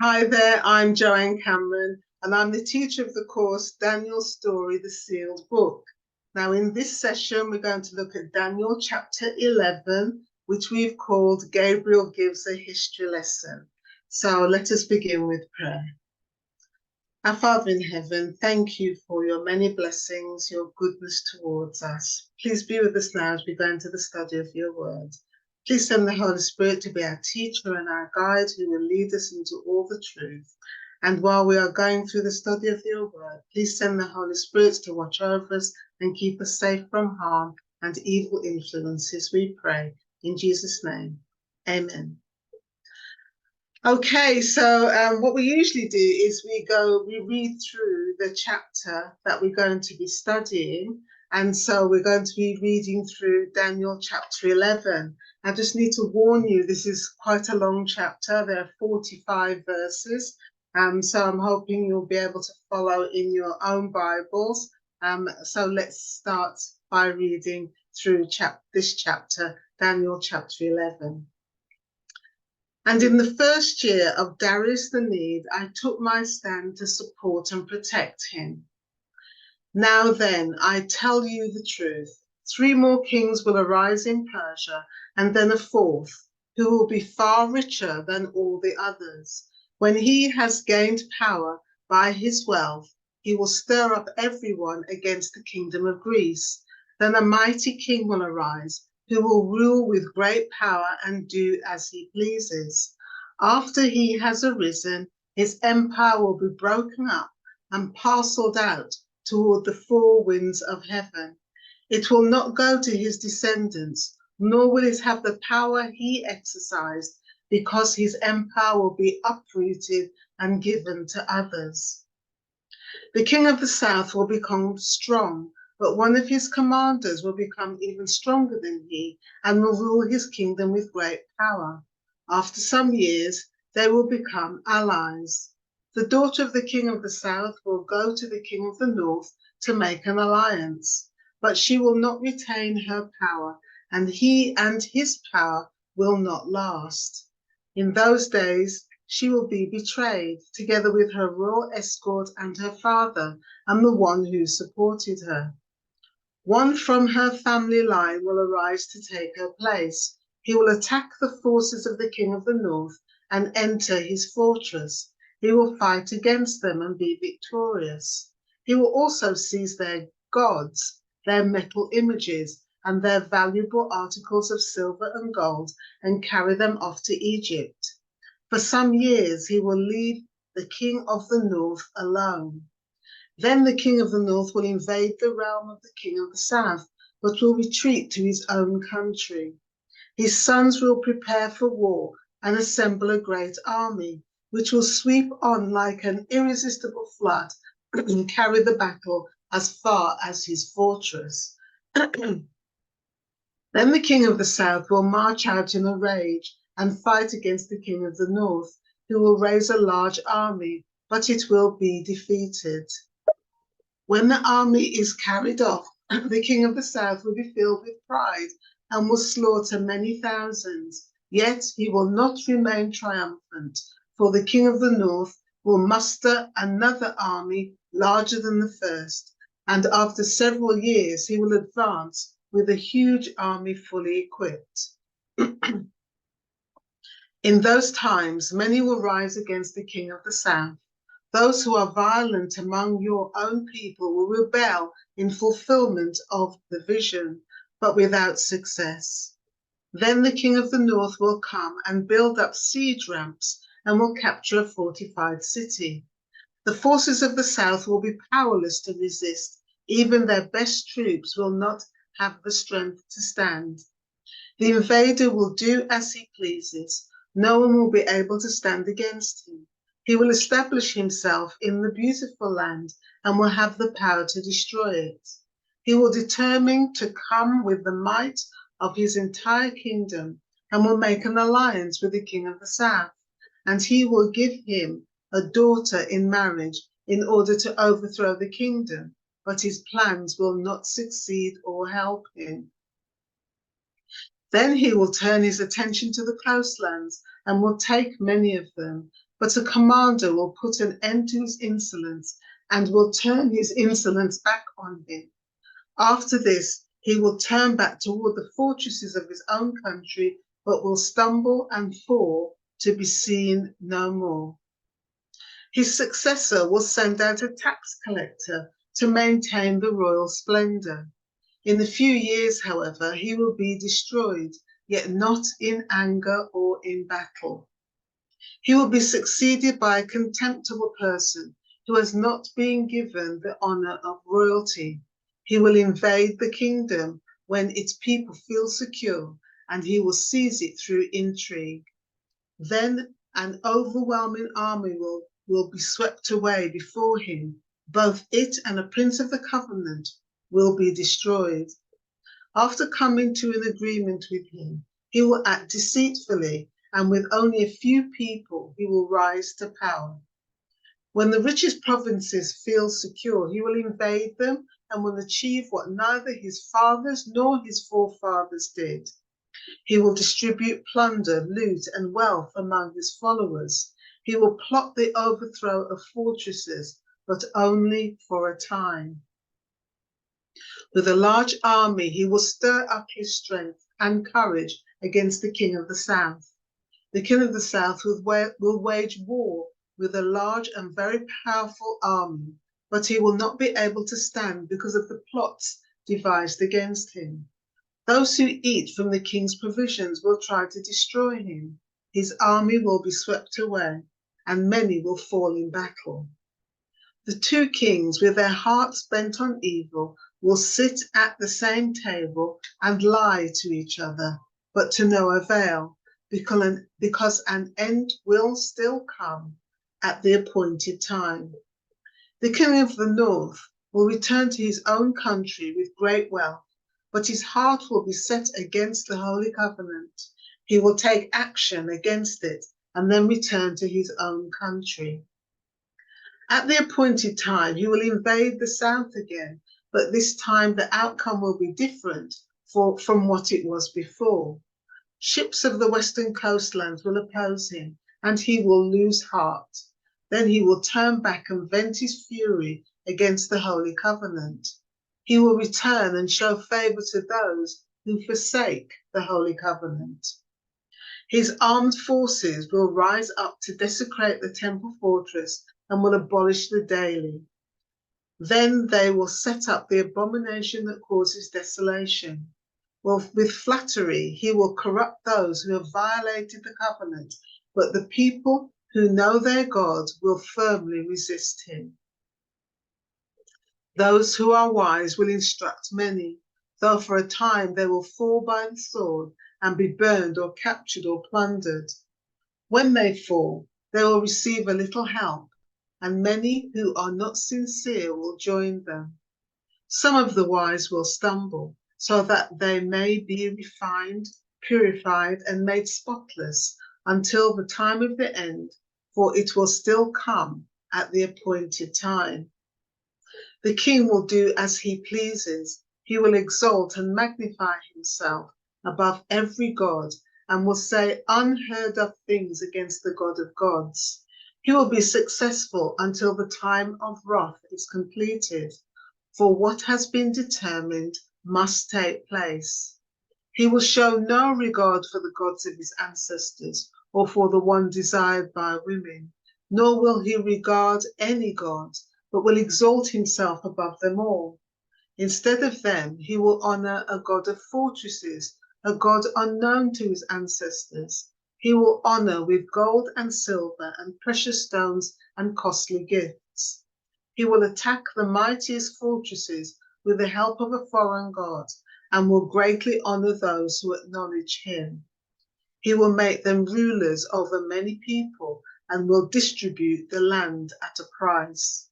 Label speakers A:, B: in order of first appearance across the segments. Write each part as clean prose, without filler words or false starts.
A: Hi there, I'm Joanne Cameron, and I'm the teacher of the course Daniel's Story, the Sealed Book. Now, in this session, we're going to look at Daniel chapter 11, which we've called Gabriel Gives a History Lesson. So let us begin with prayer. Our Father in heaven, thank you for your many blessings, your goodness towards us. Please be with us now as we go into the study of your word. Please send the Holy Spirit to be our teacher and our guide who will lead us into all the truth. And while we are going through the study of your word, please send the Holy Spirit to watch over us and keep us safe from harm and evil influences, we pray. In Jesus' name, amen. Okay, so what we usually do is we read through the chapter that we're going to be studying. And so we're going to be reading through Daniel chapter 11. I just need to warn you, this is quite a long chapter. There are 45 verses. So I'm hoping you'll be able to follow in your own Bibles. So let's start by reading through this chapter, Daniel chapter 11. And in the first year of Darius the Mede, I took my stand to support and protect him. Now then, I tell you the truth. 3 more kings will arise in Persia, and then a 4th, who will be far richer than all the others. When he has gained power by his wealth, he will stir up everyone against the kingdom of Greece. Then a mighty king will arise, who will rule with great power and do as he pleases. After he has arisen, his empire will be broken up and parceled out toward the 4 winds of heaven. It will not go to his descendants, nor will it have the power he exercised, because his empire will be uprooted and given to others. The king of the south will become strong, but one of his commanders will become even stronger than he and will rule his kingdom with great power. After some years, they will become allies. The daughter of the king of the south will go to the king of the north to make an alliance, but she will not retain her power, and he and his power will not last. In those days, she will be betrayed, together with her royal escort and her father, and the one who supported her. One from her family line will arise to take her place. He will attack the forces of the king of the north and enter his fortress. He will fight against them and be victorious. He will also seize their gods, their metal images, and their valuable articles of silver and gold, and carry them off to Egypt. For some years he will leave the king of the north alone. Then the king of the north will invade the realm of the king of the south, but will retreat to his own country. His sons will prepare for war and assemble a great army, which will sweep on like an irresistible flood and carry the battle as far as his fortress. Then the king of the south will march out in a rage and fight against the king of the north, who will raise a large army, but it will be defeated. When the army is carried off, the king of the south will be filled with pride and will slaughter many thousands. Yet he will not remain triumphant, for the king of the north will muster another army larger than the first, and after several years he will advance with a huge army fully equipped. In those times, many will rise against the king of the south. Those who are violent among your own people will rebel in fulfillment of the vision, but without success. Then the king of the north will come and build up siege ramps and will capture a fortified city. The forces of the south will be powerless to resist. Even their best troops will not have the strength to stand. The invader will do as he pleases. No one will be able to stand against him. He will establish himself in the beautiful land and will have the power to destroy it. He will determine to come with the might of his entire kingdom and will make an alliance with the king of the south. And he will give him a daughter in marriage in order to overthrow the kingdom, but his plans will not succeed or help him. Then he will turn his attention to the coastlands and will take many of them. But a commander will put an end to his insolence and will turn his insolence back on him. After this, he will turn back toward the fortresses of his own country, but will stumble and fall to be seen no more. His successor will send out a tax collector to maintain the royal splendor. In a few years, however, he will be destroyed, yet not in anger or in battle. He will be succeeded by a contemptible person who has not been given the honor of royalty. He will invade the kingdom when its people feel secure, and he will seize it through intrigue. Then an overwhelming army will be swept away before him. Both it and a prince of the covenant will be destroyed. After coming to an agreement with him, he will act deceitfully, and with only a few people, he will rise to power. When the richest provinces feel secure, he will invade them and will achieve what neither his fathers nor his forefathers did. He will distribute plunder, loot, and wealth among his followers. He will plot the overthrow of fortresses, but only for a time. With a large army, he will stir up his strength and courage against the king of the south. The king of the south will wage war with a large and very powerful army, but he will not be able to stand because of the plots devised against him. Those who eat from the king's provisions will try to destroy him. His army will be swept away, and many will fall in battle. The two kings, with their hearts bent on evil, will sit at the same table and lie to each other, but to no avail, because an end will still come at the appointed time. The king of the north will return to his own country with great wealth, but his heart will be set against the Holy Covenant. He will take action against it and then return to his own country. At the appointed time, he will invade the south again, but this time the outcome will be different from what it was before. Ships of the western coastlands will oppose him, and he will lose heart. Then he will turn back and vent his fury against the Holy Covenant. He will return and show favor to those who forsake the Holy Covenant. His armed forces will rise up to desecrate the temple fortress and will abolish the daily. Then they will set up the abomination that causes desolation. Well, with flattery, he will corrupt those who have violated the covenant, but the people who know their God will firmly resist him. Those who are wise will instruct many, though for a time they will fall by the sword and be burned or captured or plundered. When they fall, they will receive a little help, and many who are not sincere will join them. Some of the wise will stumble, so that they may be refined, purified, and made spotless until the time of the end, for it will still come at the appointed time. The king will do as he pleases. He will exalt and magnify himself above every god and will say unheard of things against the God of gods. He will be successful until the time of wrath is completed, for what has been determined must take place. He will show no regard for the gods of his ancestors or for the one desired by women, nor will he regard any god, but will exalt himself above them all. Instead of them, he will honor a god of fortresses, a god unknown to his ancestors. He will honor with gold and silver and precious stones and costly gifts. He will attack the mightiest fortresses with the help of a foreign god and will greatly honor those who acknowledge him. He will make them rulers over many people and will distribute the land at a price.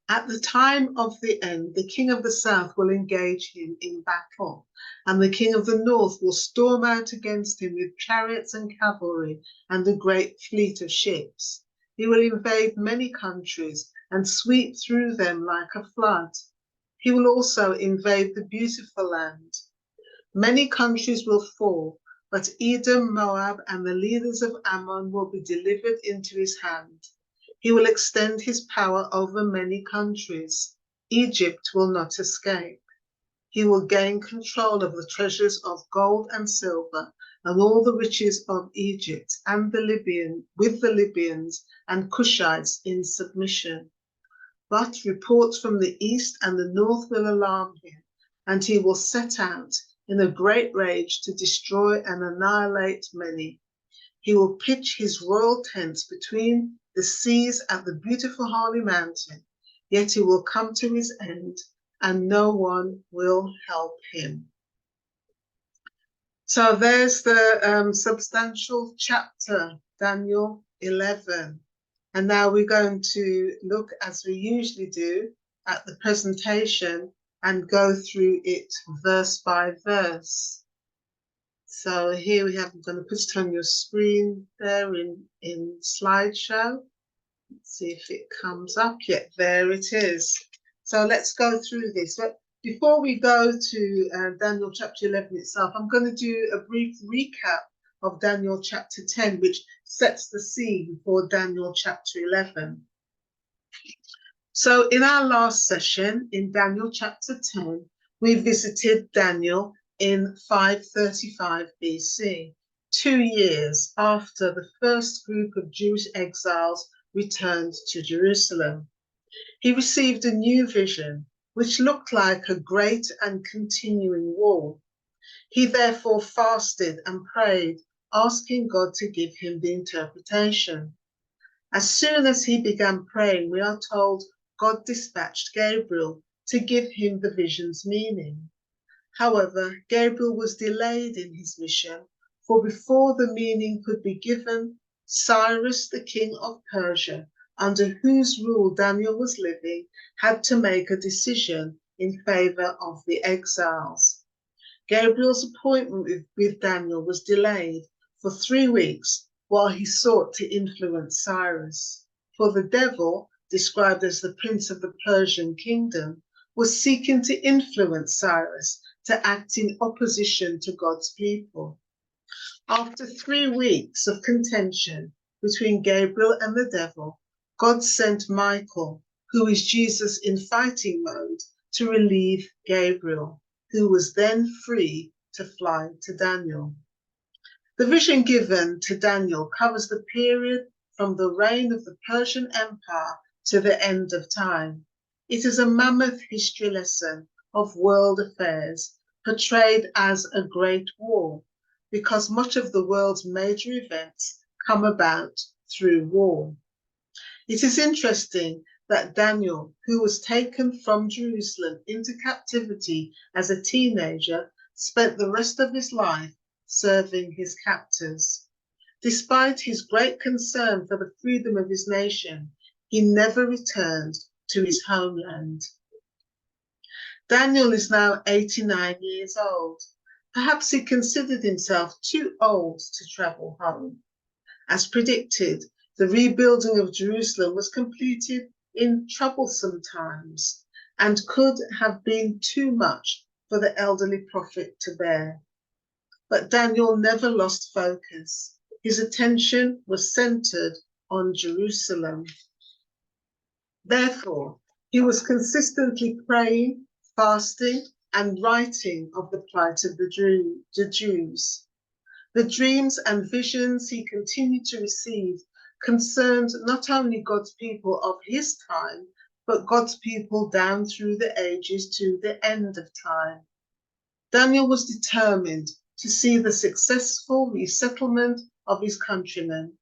A: At the time of the end, the king of the south will engage him in battle, and the king of the north will storm out against him with chariots and cavalry and a great fleet of ships. He will invade many countries and sweep through them like a flood. He will also invade the beautiful land. Many countries will fall, but Edom, Moab, and the leaders of Ammon will be delivered into his hand. He will extend his power over many countries. Egypt will not escape. He will gain control of the treasures of gold and silver and all the riches of Egypt and the Libyans and Cushites in submission. But reports from the east and the north will alarm him, and he will set out in a great rage to destroy and annihilate many. He will pitch his royal tents between the seas at the beautiful holy mountain, yet he will come to his end, and no one will help him. So there's the substantial chapter, Daniel 11. And now we're going to look, as we usually do, at the presentation and go through it verse by verse. So here we have, I'm going to put it on your screen there in slideshow. Let's see if it comes up. Yeah, there it is. So let's go through this. But before we go to Daniel chapter 11 itself, I'm going to do a brief recap of Daniel chapter 10, which sets the scene for Daniel chapter 11. So in our last session, in Daniel chapter 10, we visited Daniel in 535 BC, 2 years after the first group of Jewish exiles returned to Jerusalem. He received a new vision, which looked like a great and continuing war. He therefore fasted and prayed, asking God to give him the interpretation. As soon as he began praying, we are told God dispatched Gabriel to give him the vision's meaning. However, Gabriel was delayed in his mission, for before the meaning could be given, Cyrus, the king of Persia, under whose rule Daniel was living, had to make a decision in favor of the exiles. Gabriel's appointment with Daniel was delayed for 3 weeks while he sought to influence Cyrus. For the devil, described as the prince of the Persian kingdom, was seeking to influence Cyrus to act in opposition to God's people. After 3 weeks of contention between Gabriel and the devil, God sent Michael, who is Jesus in fighting mode, to relieve Gabriel, who was then free to fly to Daniel. The vision given to Daniel covers the period from the reign of the Persian Empire to the end of time. It is a mammoth history lesson of world affairs, portrayed as a great war, because much of the world's major events come about through war. It is interesting that Daniel, who was taken from Jerusalem into captivity as a teenager, spent the rest of his life serving his captors. Despite his great concern for the freedom of his nation, he never returned to his homeland. Daniel is now 89 years old. Perhaps he considered himself too old to travel home. As predicted, the rebuilding of Jerusalem was completed in troublesome times and could have been too much for the elderly prophet to bear. But Daniel never lost focus. His attention was centered on Jerusalem. Therefore, he was consistently praying, fasting, and writing of the plight of the Jews. The dreams and visions he continued to receive concerned not only God's people of his time, but God's people down through the ages to the end of time. Daniel was determined to see the successful resettlement of his countrymen.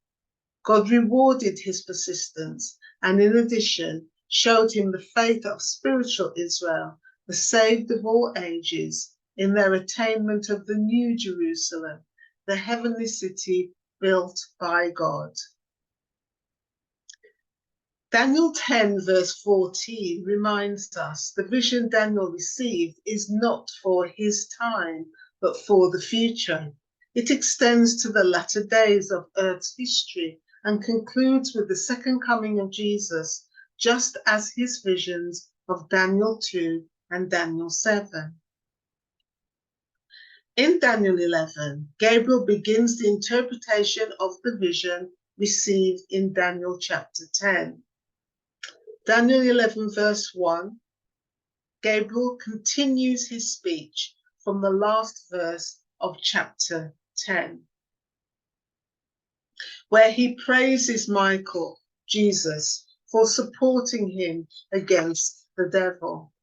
A: God rewarded his persistence and in addition showed him the faith of spiritual Israel, the saved of all ages, in their attainment of the new Jerusalem, the heavenly city built by God. Daniel 10 verse 14 reminds us the vision Daniel received is not for his time, but for the future. It extends to the latter days of Earth's history and concludes with the second coming of Jesus, just as his visions of Daniel 2 and Daniel 7. In Daniel 11, Gabriel begins the interpretation of the vision received in Daniel chapter 10. Daniel 11 verse 1, Gabriel continues his speech from the last verse of chapter 10, where he praises Michael, Jesus, for supporting him against the devil.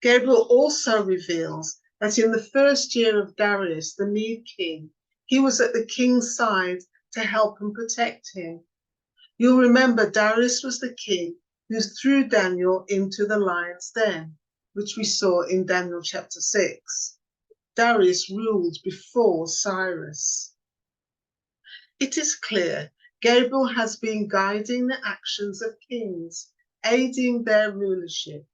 A: Gabriel also reveals that in the first year of Darius, the Mede king, he was at the king's side to help and protect him. You'll remember Darius was the king who threw Daniel into the lion's den, which we saw in Daniel chapter 6. Darius ruled before Cyrus. It is clear Gabriel has been guiding the actions of kings, aiding their rulership.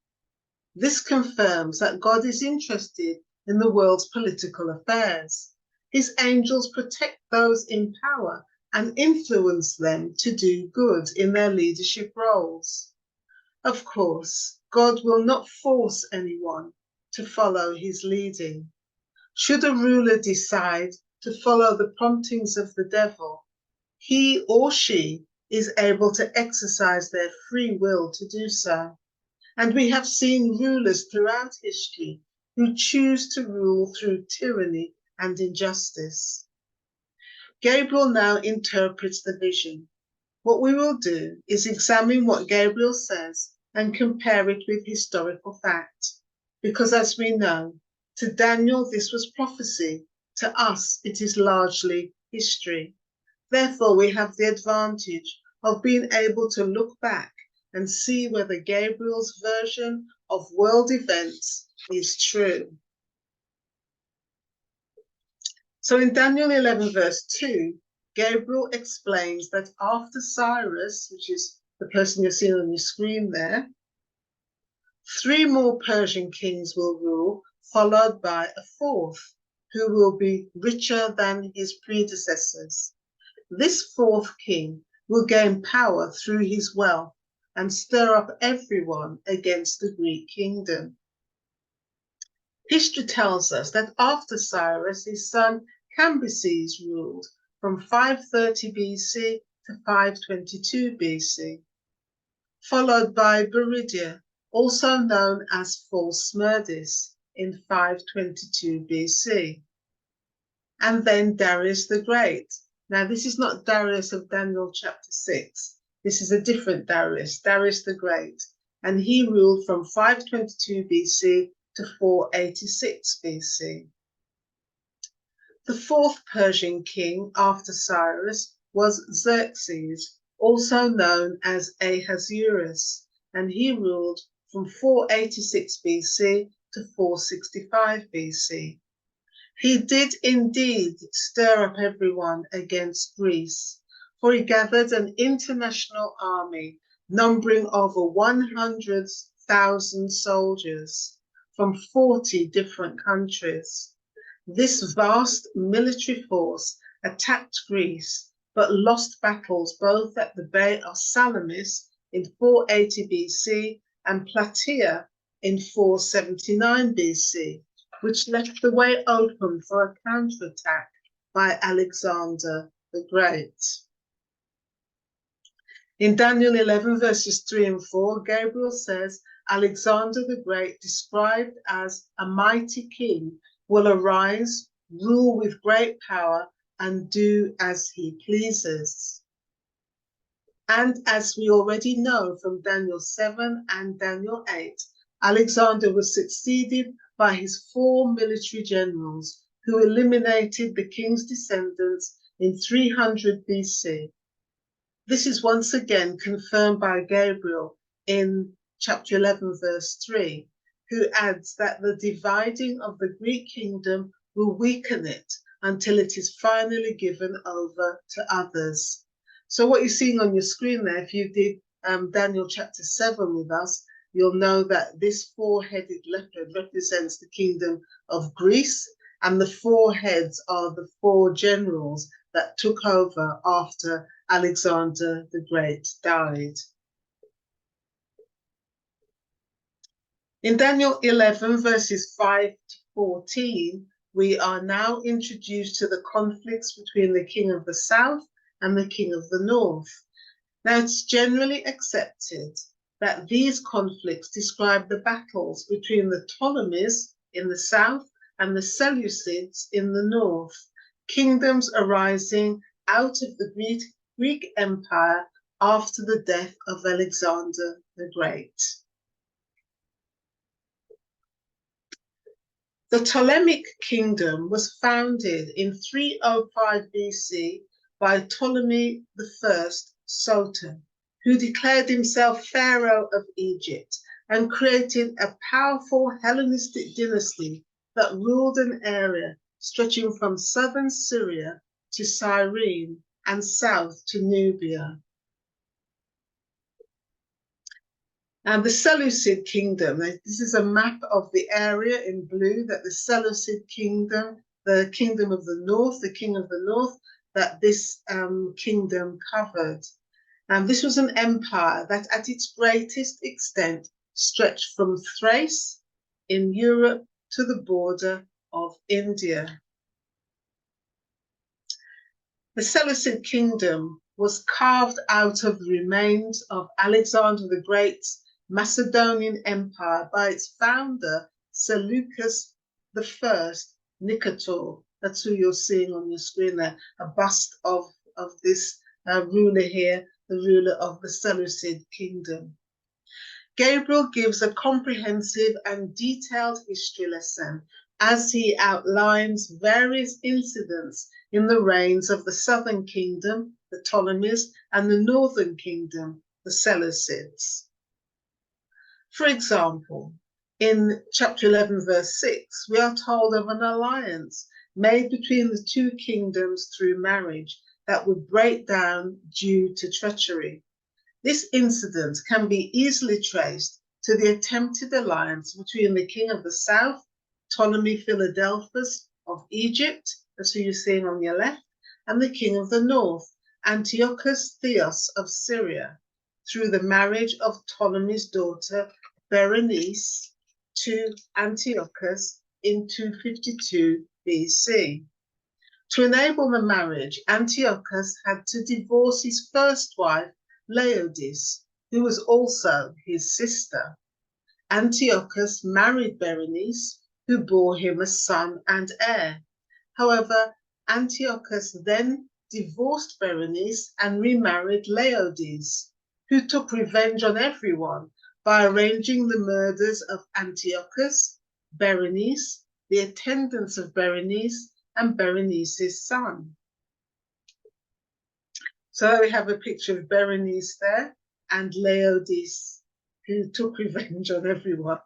A: This confirms that God is interested in the world's political affairs. His angels protect those in power and influence them to do good in their leadership roles. Of course, God will not force anyone to follow his leading. Should a ruler decide to follow the promptings of the devil, he or she is able to exercise their free will to do so. And we have seen rulers throughout history who choose to rule through tyranny and injustice. Gabriel now interprets the vision. What we will do is examine what Gabriel says and compare it with historical fact. Because as we know, to Daniel this was prophecy, to us it is largely history. Therefore, we have the advantage of being able to look back and see whether Gabriel's version of world events is true. So in Daniel 11 verse 2, Gabriel explains that after Cyrus, which is the person you're seeing on your screen there, 3 more Persian kings will rule, followed by a 4th, who will be richer than his predecessors. This 4th king will gain power through his wealth and stir up everyone against the Greek kingdom. History tells us that after Cyrus, his son Cambyses ruled from 530 BC to 522 BC, followed by Beridia, also known as False Smerdis, in 522 BC, and then Darius the Great. Now, this is not Darius of Daniel chapter 6. This is a different Darius, Darius the Great, and he ruled from 522 BC to 486 BC. The 4th Persian king after Cyrus was Xerxes, also known as Ahasuerus, and he ruled from 486 BC to 465 BC. He did indeed stir up everyone against Greece, for he gathered an international army numbering over 100,000 soldiers from 40 different countries. This vast military force attacked Greece, but lost battles both at the Bay of Salamis in 480 BC and Plataea in 479 BC, which left the way open for a counterattack by Alexander the Great. In Daniel 11 verses 3 and 4, Gabriel says Alexander the Great, described as a mighty king, will arise, rule with great power, and do as he pleases. And as we already know from Daniel 7 and Daniel 8, Alexander was succeeded by his 4 military generals who eliminated the king's descendants in 300 BC. This is once again confirmed by Gabriel in chapter 11 verse 3, who adds that the dividing of the Greek kingdom will weaken it until it is finally given over to others. So what you're seeing on your screen there, if you did Daniel chapter 7 with us, you'll know that this 4-headed leopard represents the kingdom of Greece, and the 4 heads are the 4 generals that took over after Alexander the Great died. In Daniel 11 verses 5 to 14, we are now introduced to the conflicts between the king of the south and the king of the north. Now, it's generally accepted that these conflicts describe the battles between the Ptolemies in the south and the Seleucids in the north, kingdoms arising out of the Greek Empire after the death of Alexander the Great. The Ptolemaic kingdom was founded in 305 BC by Ptolemy I Soter, who declared himself Pharaoh of Egypt and created a powerful Hellenistic dynasty that ruled an area stretching from southern Syria to Cyrene and south to Nubia. And the Seleucid kingdom, this is a map of the area in blue that the Seleucid kingdom, the kingdom of the north, the king of the north, that this kingdom covered. And this was an empire that at its greatest extent stretched from Thrace in Europe to the border of India. The Seleucid kingdom was carved out of the remains of Alexander the Great's Macedonian Empire by its founder, Seleucus I Nicator. That's who you're seeing on your screen there, a bust of this ruler here, the ruler of the Seleucid kingdom. Gabriel gives a comprehensive and detailed history lesson as he outlines various incidents in the reigns of the southern kingdom, the Ptolemies, and the northern kingdom, the Seleucids. For example, in chapter 11, verse 6, we are told of an alliance made between the two kingdoms through marriage that would break down due to treachery. This incident can be easily traced to the attempted alliance between the king of the south, Ptolemy Philadelphus of Egypt, that's who you're seeing on your left, and the king of the north, Antiochus Theos of Syria, through the marriage of Ptolemy's daughter Berenice to Antiochus in 252 BC. To enable the marriage, Antiochus had to divorce his first wife, Laodice, who was also his sister. Antiochus married Berenice, who bore him a son and heir. However, Antiochus then divorced Berenice and remarried Laodice, who took revenge on everyone by arranging the murders of Antiochus, Berenice, the attendants of Berenice, and Berenice's son. So we have a picture of Berenice there and Laodice, who took revenge on everyone.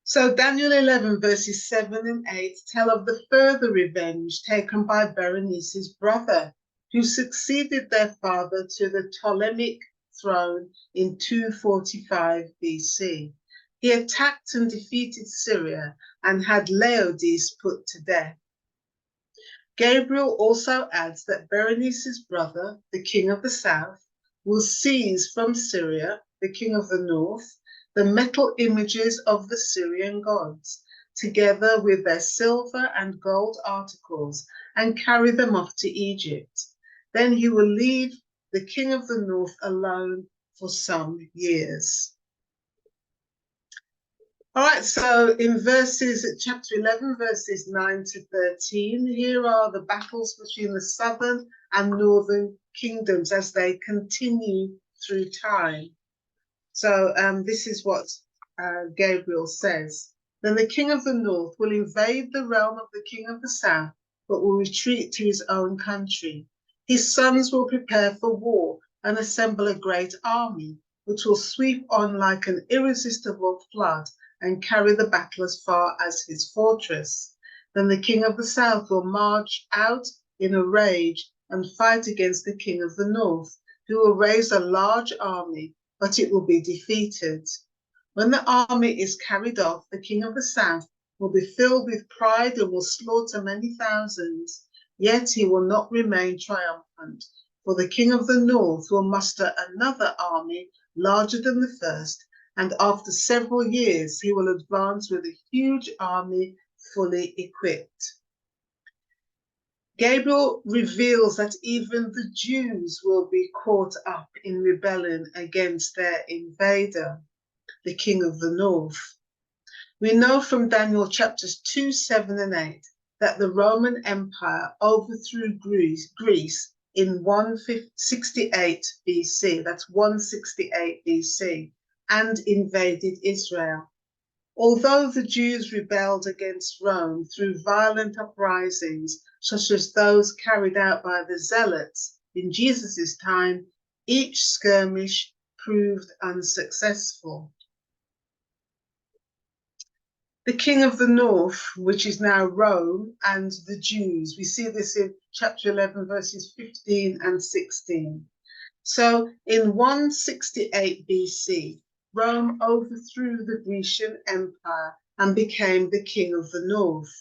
A: So Daniel 11 verses 7 and 8 tell of the further revenge taken by Berenice's brother, who succeeded their father to the Ptolemaic throne in 245 BC. He attacked and defeated Syria and had Laodice put to death. Gabriel also adds that Berenice's brother, the king of the south, will seize from Syria, the king of the north, the metal images of the Syrian gods, together with their silver and gold articles, and carry them off to Egypt. Then he will leave the king of the north alone for some years. All right, so in chapter 11, verses 9 to 13, here are the battles between the southern and northern kingdoms as they continue through time. So this is what Gabriel says. Then the king of the north will invade the realm of the king of the south, but will retreat to his own country. His sons will prepare for war and assemble a great army, which will sweep on like an irresistible flood and carry the battle as far as his fortress. Then the king of the south will march out in a rage and fight against the king of the north, who will raise a large army, but it will be defeated. When the army is carried off, the king of the south will be filled with pride and will slaughter many thousands. Yet he will not remain triumphant, for the king of the north will muster another army larger than the first, and after several years he will advance with a huge army fully equipped. Gabriel reveals that even the Jews will be caught up in rebellion against their invader, the king of the north. We know from Daniel chapters 2, 7, and 8 that the Roman Empire overthrew Greece in 168 BC, that's 168 BC, and invaded Israel. Although the Jews rebelled against Rome through violent uprisings, such as those carried out by the Zealots in Jesus' time, each skirmish proved unsuccessful. The king of the north, which is now Rome, and the Jews, we see this in chapter 11, verses 15 and 16. So in 168 BC, Rome overthrew the Grecian Empire and became the king of the north.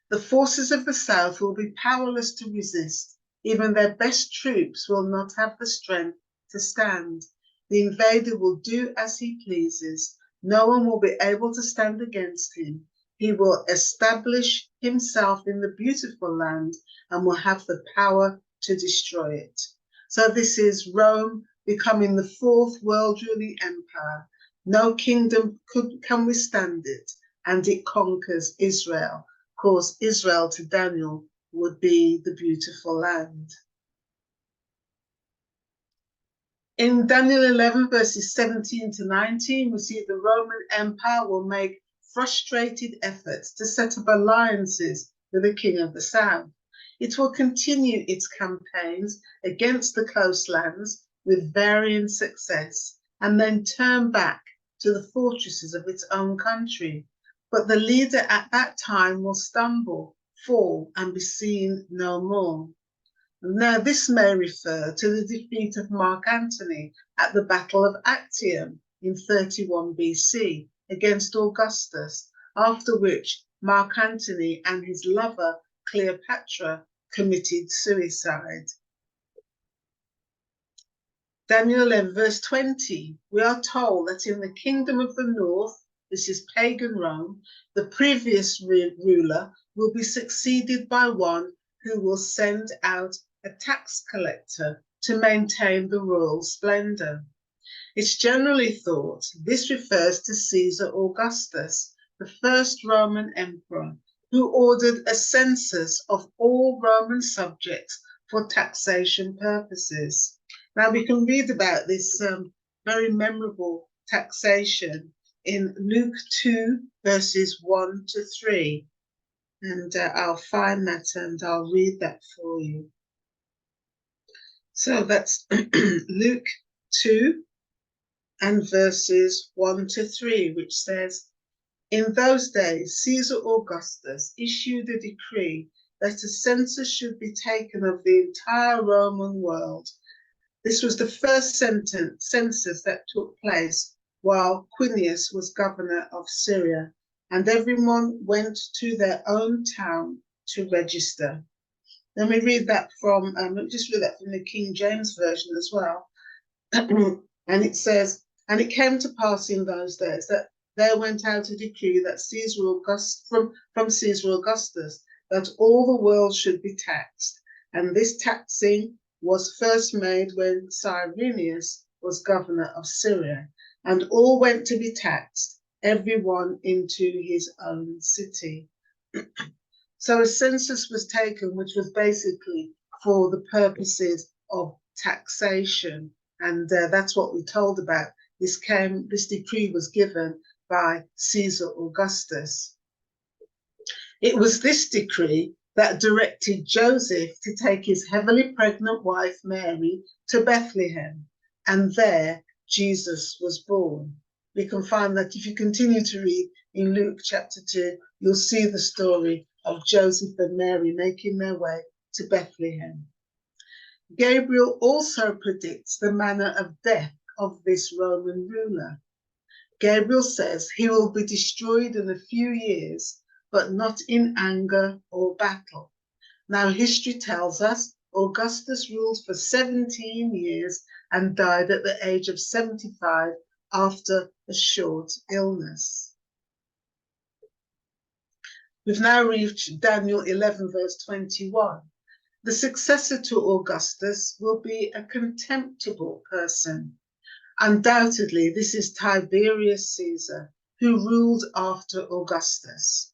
A: The forces of the south will be powerless to resist. Even their best troops will not have the strength to stand. The invader will do as he pleases. No one will be able to stand against him. He will establish himself in the beautiful land and will have the power to destroy it. So this is Rome becoming the fourth world ruling empire. No kingdom can withstand it, and it conquers Israel. Of course, Israel to Daniel would be the beautiful land. In Daniel 11, verses 17 to 19, we see the Roman Empire will make frustrated efforts to set up alliances with the king of the south. It will continue its campaigns against the coastlands with varying success, and then turn back to the fortresses of its own country. But the leader at that time will stumble, fall, and be seen no more. Now, this may refer to the defeat of Mark Antony at the Battle of Actium in 31 BC against Augustus, after which Mark Antony and his lover Cleopatra committed suicide. Daniel 11, verse 20, we are told that in the kingdom of the north, this is pagan Rome, the previous ruler will be succeeded by one who will send out a tax collector to maintain the royal splendor. It's generally thought this refers to Caesar Augustus, the first Roman emperor, who ordered a census of all Roman subjects for taxation purposes. Now we can read about this very memorable taxation in Luke 2, verses 1 to 3. And I'll find that and I'll read that for you. So that's Luke 2 and verses 1 to 3, which says, "In those days, Caesar Augustus issued a decree that a census should be taken of the entire Roman world. This was the first census that took place while Quirinius was governor of Syria, and everyone went to their own town to register." Let me read that from, just read that from the King James Version as well. And it says, "And it came to pass in those days that there went out a decree that from Caesar Augustus, that all the world should be taxed. And this taxing was first made when Quirinius was governor of Syria. And all went to be taxed, everyone into his own city." So a census was taken, which was basically for the purposes of taxation. And that's what we're told about. This decree was given by Caesar Augustus. It was this decree that directed Joseph to take his heavily pregnant wife Mary to Bethlehem, and there Jesus was born. We can find that if you continue to read in Luke chapter 2, you'll see the story of Joseph and Mary making their way to Bethlehem. Gabriel also predicts the manner of death of this Roman ruler. Gabriel says he will be destroyed in a few years, but not in anger or battle. Now, history tells us Augustus ruled for 17 years and died at the age of 75 after a short illness. We've now reached Daniel 11, verse 21. The successor to Augustus will be a contemptible person. Undoubtedly, this is Tiberius Caesar, who ruled after Augustus.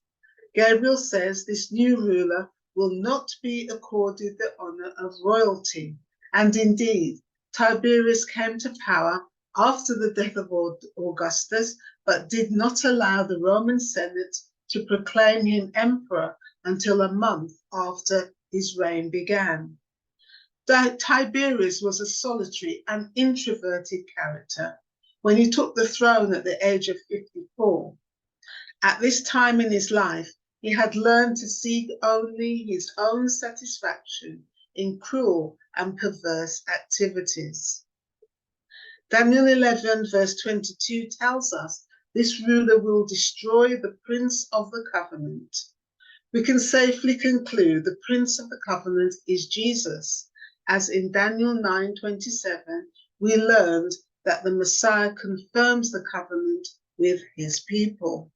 A: Gabriel says this new ruler will not be accorded the honor of royalty. And indeed, Tiberius came to power after the death of Augustus, but did not allow the Roman Senate to proclaim him emperor until a month after his reign began. Tiberius was a solitary and introverted character when he took the throne at the age of 54. At this time in his life, he had learned to seek only his own satisfaction in cruel and perverse activities. Daniel 11, verse 22 tells us this ruler will destroy the Prince of the Covenant. We can safely conclude the Prince of the Covenant is Jesus, as in Daniel 9:27, we learned that the Messiah confirms the covenant with his people.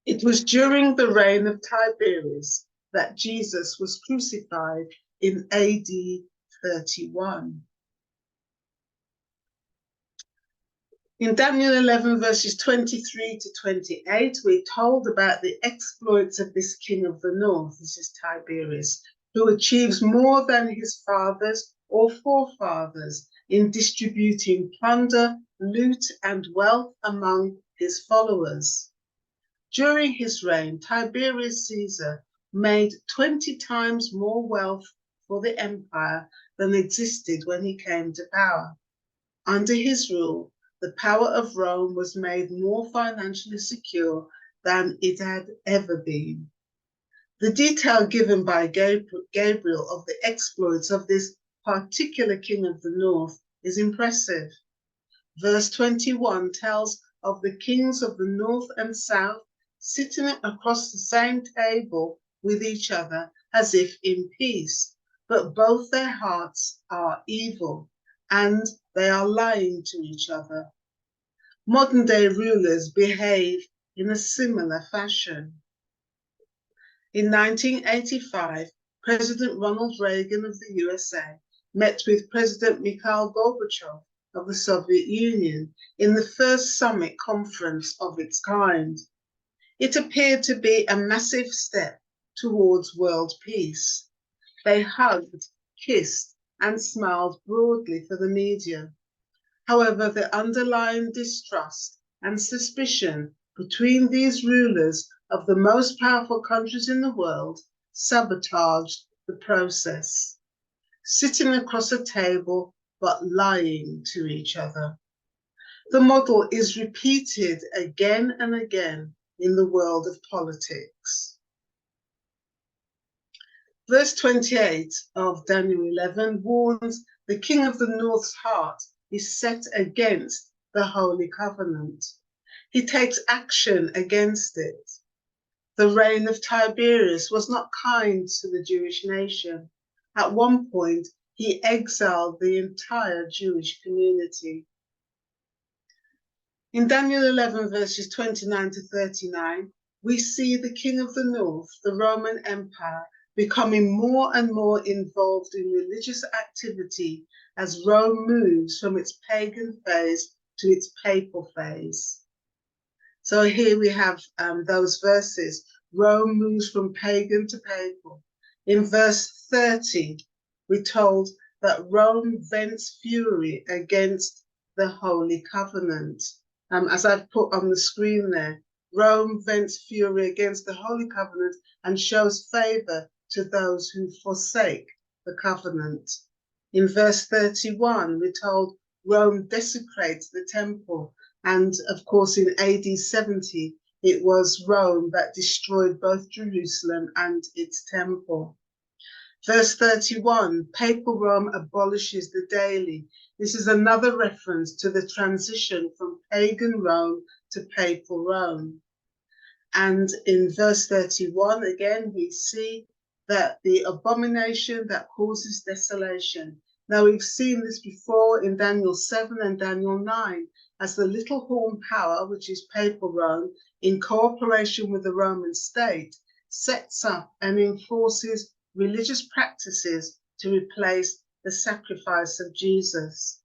A: It was during the reign of Tiberius that Jesus was crucified in AD 31. In Daniel 11, verses 23 to 28, we're told about the exploits of this king of the north, this is Tiberius, who achieves more than his fathers or forefathers in distributing plunder, loot, and wealth among his followers. During his reign, Tiberius Caesar made 20 times more wealth for the empire than existed when he came to power. Under his rule, the power of Rome was made more financially secure than it had ever been. The detail given by Gabriel of the exploits of this particular king of the north is impressive. Verse 21 tells of the kings of the north and south sitting across the same table with each other as if in peace, but both their hearts are evil and they are lying to each other. Modern day rulers behave in a similar fashion. In 1985, President Ronald Reagan of the USA met with President Mikhail Gorbachev of the Soviet Union in the first summit conference of its kind. It appeared to be a massive step towards world peace. They hugged, kissed, and smiled broadly for the media. However, the underlying distrust and suspicion between these rulers of the most powerful countries in the world sabotaged the process, sitting across a table but lying to each other. The model is repeated again and again in the world of politics. Verse 28 of Daniel 11 warns the king of the north's heart is set against the Holy Covenant. He takes action against it. The reign of Tiberius was not kind to the Jewish nation. At one point, he exiled the entire Jewish community. In Daniel 11, verses 29 to 39, we see the king of the north, the Roman Empire, becoming more and more involved in religious activity as Rome moves from its pagan phase to its papal phase. So here we have those verses. Rome moves from pagan to papal. In verse 30, we're told that Rome vents fury against the Holy Covenant. As I've put on the screen there, Rome vents fury against the Holy Covenant and shows favor to those who forsake the covenant. In verse 31, we're told Rome desecrates the temple. And of course, in AD 70, it was Rome that destroyed both Jerusalem and its temple. Verse 31, Papal Rome abolishes the daily. This is another reference to the transition from pagan Rome to Papal Rome. And in verse 31, again, we see that the abomination that causes desolation Now, we've seen this before in Daniel 7 and Daniel 9, as the little horn power, which is papal Rome, in cooperation with the Roman state, sets up and enforces religious practices to replace the sacrifice of Jesus.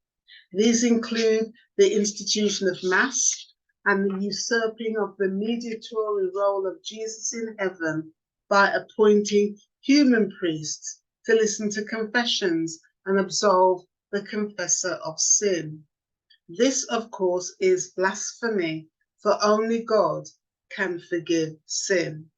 A: These include the institution of Mass and the usurping of the mediatory role of Jesus in heaven by appointing human priests to listen to confessions and absolve the confessor of sin. This, of course, is blasphemy, for only God can forgive sin.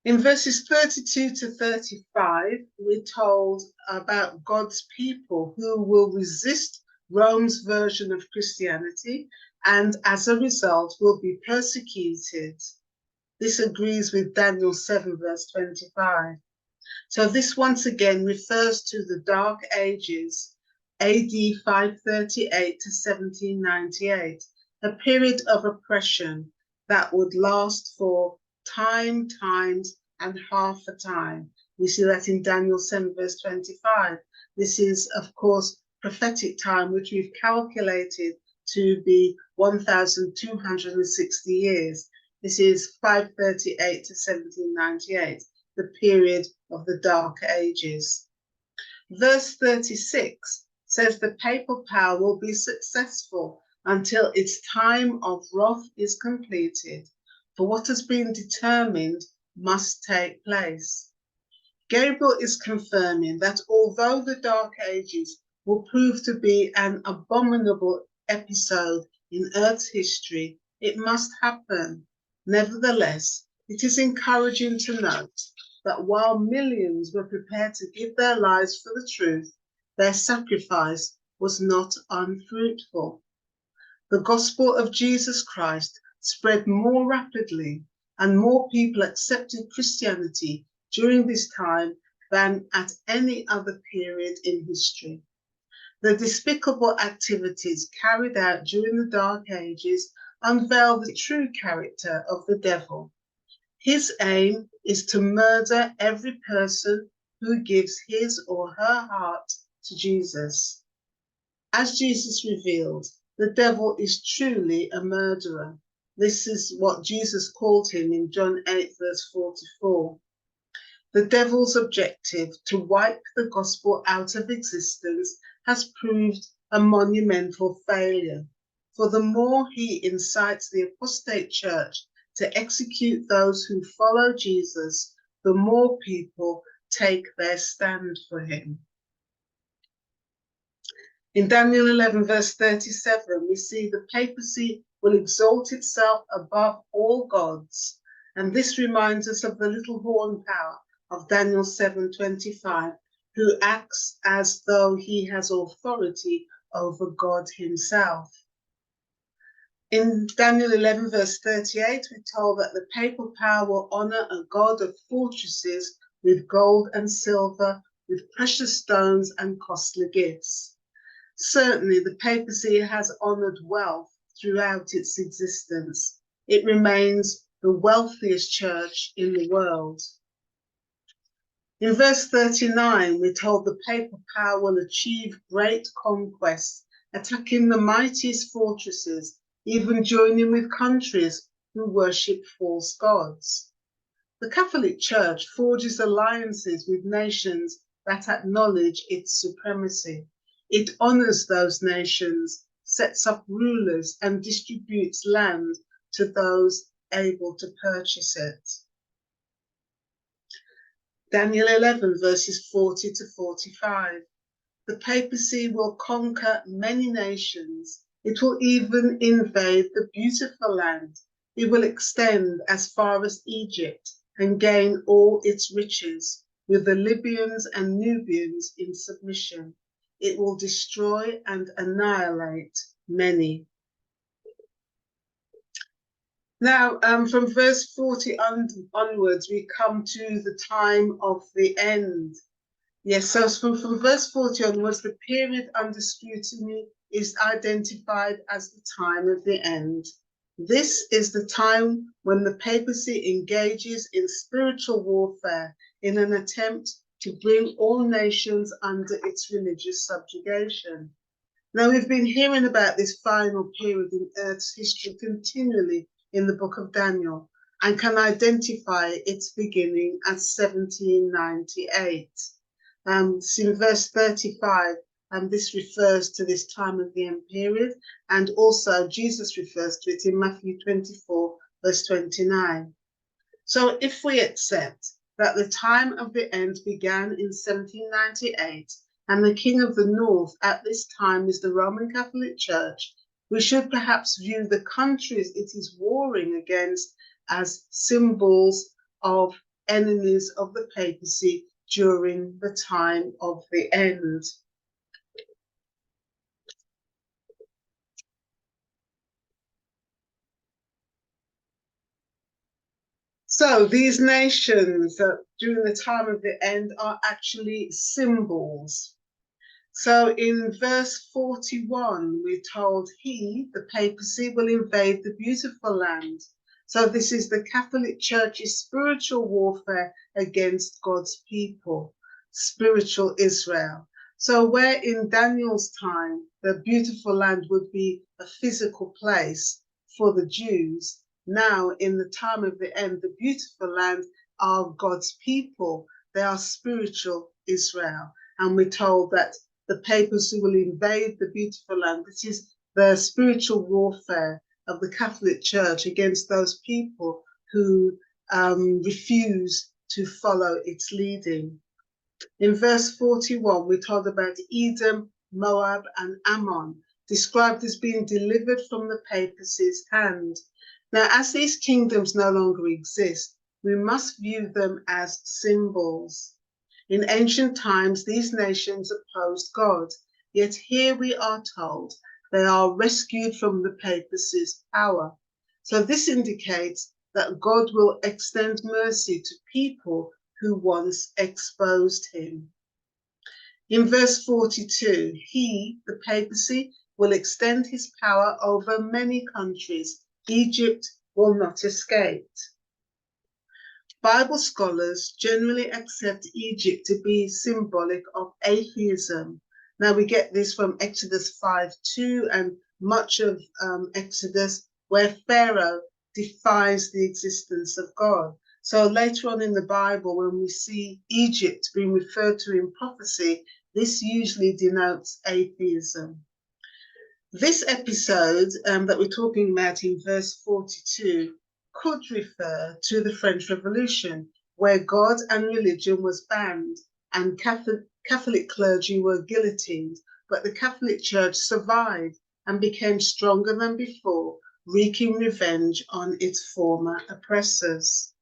A: In verses 32 to 35, we're told about God's people who will resist Rome's version of Christianity and as a result will be persecuted. This agrees with Daniel 7 verse 25. So this once again refers to the Dark Ages, AD 538 to 1798, a period of oppression that would last for times, and half a time. We see that in Daniel 7 verse 25. This is, of course, prophetic time, which we've calculated to be 1,260 years. This is 538 to 1798, the period of the Dark Ages. Verse 36 says the papal power will be successful until its time of wrath is completed, for what has been determined must take place. Gabriel is confirming that although the Dark Ages will prove to be an abominable episode in Earth's history, it must happen. Nevertheless, it is encouraging to note that while millions were prepared to give their lives for the truth, their sacrifice was not unfruitful. The gospel of Jesus Christ spread more rapidly and more people accepted Christianity during this time than at any other period in history. The despicable activities carried out during the Dark Ages unveil the true character of the devil. His aim is to murder every person who gives his or her heart to Jesus. As Jesus revealed, the devil is truly a murderer. This is what Jesus called him in John 8, verse 44. The devil's objective to wipe the gospel out of existence has proved a monumental failure. For the more he incites the apostate church to execute those who follow Jesus, the more people take their stand for him. In Daniel 11, verse 37, we see the papacy will exalt itself above all gods. And this reminds us of the little horn power of Daniel 7:25, who acts as though he has authority over God himself. In Daniel 11, verse 38, we're told that the papal power will honor a God of fortresses with gold and silver, with precious stones and costly gifts. Certainly, the papacy has honored wealth throughout its existence. It remains the wealthiest church in the world. In verse 39, we're told the papal power will achieve great conquests, attacking the mightiest fortresses, even joining with countries who worship false gods. The Catholic Church forges alliances with nations that acknowledge its supremacy. It honors those nations, sets up rulers, and distributes land to those able to purchase it. Daniel 11, verses 40 to 45. The papacy will conquer many nations. It will even invade the beautiful land. It will extend as far as Egypt and gain all its riches, with the Libyans and Nubians in submission. It will destroy and annihilate many. Now, from verse 40 onwards, we come to the time of the end. Yes, so from verse 40 onwards, the period under scrutiny is identified as the time of the end. This is the time when the papacy engages in spiritual warfare in an attempt to bring all nations under its religious subjugation. Now, we've been hearing about this final period in Earth's history continually in the book of Daniel, and can identify its beginning as 1798. In verse 35, this refers to this time of the end period, and also Jesus refers to it in Matthew 24, verse 29. So if we accept that the time of the end began in 1798, and the king of the north at this time is the Roman Catholic Church, we should perhaps view the countries it is warring against as symbols of enemies of the papacy during the time of the end. So these nations during the time of the end are actually symbols. So in verse 41, we're told he, the papacy, will invade the beautiful land. So this is the Catholic Church's spiritual warfare against God's people, spiritual Israel. So where in Daniel's time, the beautiful land would be a physical place for the Jews, now in the time of the end, the beautiful land are God's people. They are spiritual Israel. And we're told that the papacy will invade the beautiful land. This is the spiritual warfare of the Catholic Church against those people who refuse to follow its leading. In verse 41, we're told about Edom, Moab, and Ammon, described as being delivered from the papacy's hand. Now, as these kingdoms no longer exist, we must view them as symbols. In ancient times, these nations opposed God, yet here we are told they are rescued from the papacy's power. So this indicates that God will extend mercy to people who once exposed him. In verse 42, he, the papacy, will extend his power over many countries. Egypt will not escape. Bible scholars generally accept Egypt to be symbolic of atheism. Now we get this from Exodus 5:2 and much of Exodus, where Pharaoh defies the existence of God. So later on in the Bible, when we see Egypt being referred to in prophecy, this usually denotes atheism. This episode that we're talking about in verse 42 could refer to the French Revolution, where God and religion was banned and Catholic clergy were guillotined, but the Catholic Church survived and became stronger than before, wreaking revenge on its former oppressors.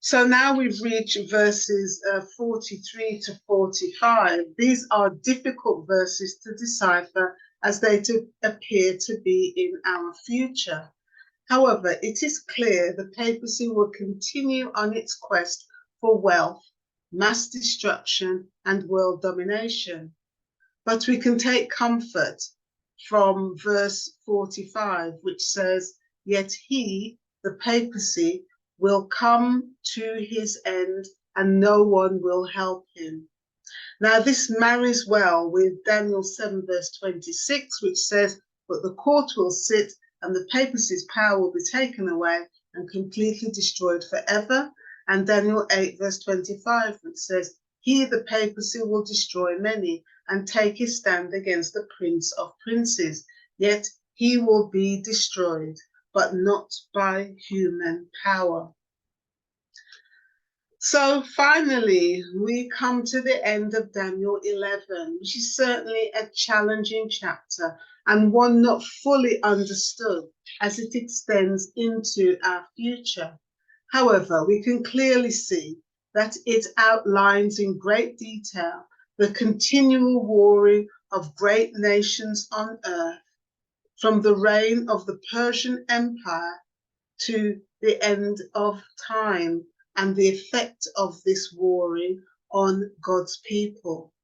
A: So now we've reached verses 43 to 45. These are difficult verses to decipher as they appear to be in our future. However, it is clear the papacy will continue on its quest for wealth, mass destruction, and world domination. But we can take comfort from verse 45, which says, "Yet he, the papacy, will come to his end and no one will help him." Now this marries well with Daniel 7 verse 26, which says, "But the court will sit and the papacy's power will be taken away and completely destroyed forever." And Daniel 8 verse 25, which says, "He, the papacy, will destroy many and take his stand against the prince of princes, yet he will be destroyed, but not by human power." So finally, we come to the end of Daniel 11, which is certainly a challenging chapter and one not fully understood as it extends into our future. However, we can clearly see that it outlines in great detail the continual warring of great nations on earth, from the reign of the Persian Empire to the end of time, and the effect of this warring on God's people.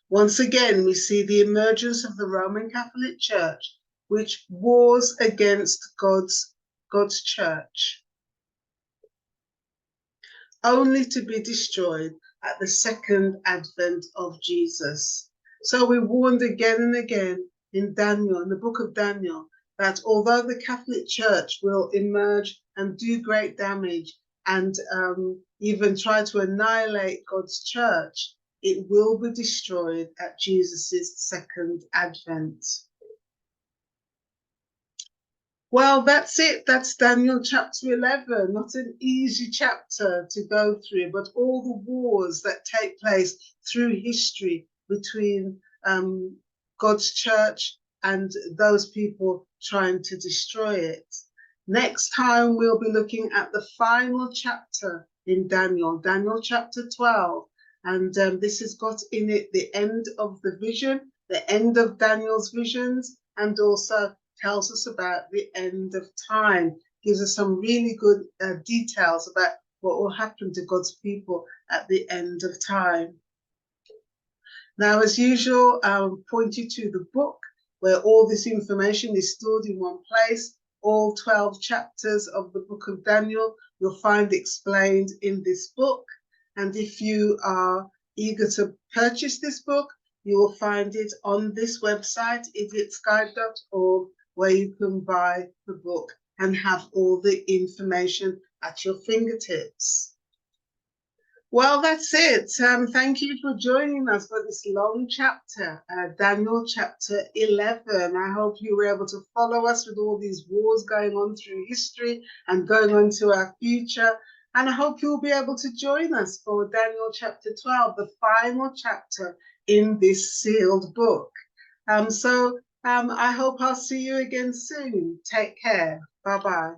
A: Once again, we see the emergence of the Roman Catholic Church, which wars against God's church. only to be destroyed at the second advent of Jesus. So we're warned again and again in Daniel, in the book of Daniel, that although the Catholic Church will emerge and do great damage and even try to annihilate God's church, it will be destroyed at Jesus's second advent. Well, that's it. That's Daniel chapter 11. Not an easy chapter to go through, but all the wars that take place through history between God's church and those people trying to destroy it. Next time, we'll be looking at the final chapter in Daniel, Daniel chapter 12. And this has got in it the end of the vision, the end of Daniel's visions, and also tells us about the end of time, gives us some really good details about what will happen to God's people at the end of time. Now, as usual, I'll point you to the book where all this information is stored in one place. All 12 chapters of the book of Daniel you'll find explained in this book. And if you are eager to purchase this book, you will find it on this website, idiotsguide.org, where you can buy the book and have all the information at your fingertips. Well, that's it. Thank you for joining us for this long chapter, Daniel chapter 11. I hope you were able to follow us with all these wars going on through history and going on to our future. And I hope you'll be able to join us for Daniel chapter 12, the final chapter in this sealed book. I hope I'll see you again soon. Take care. Bye-bye.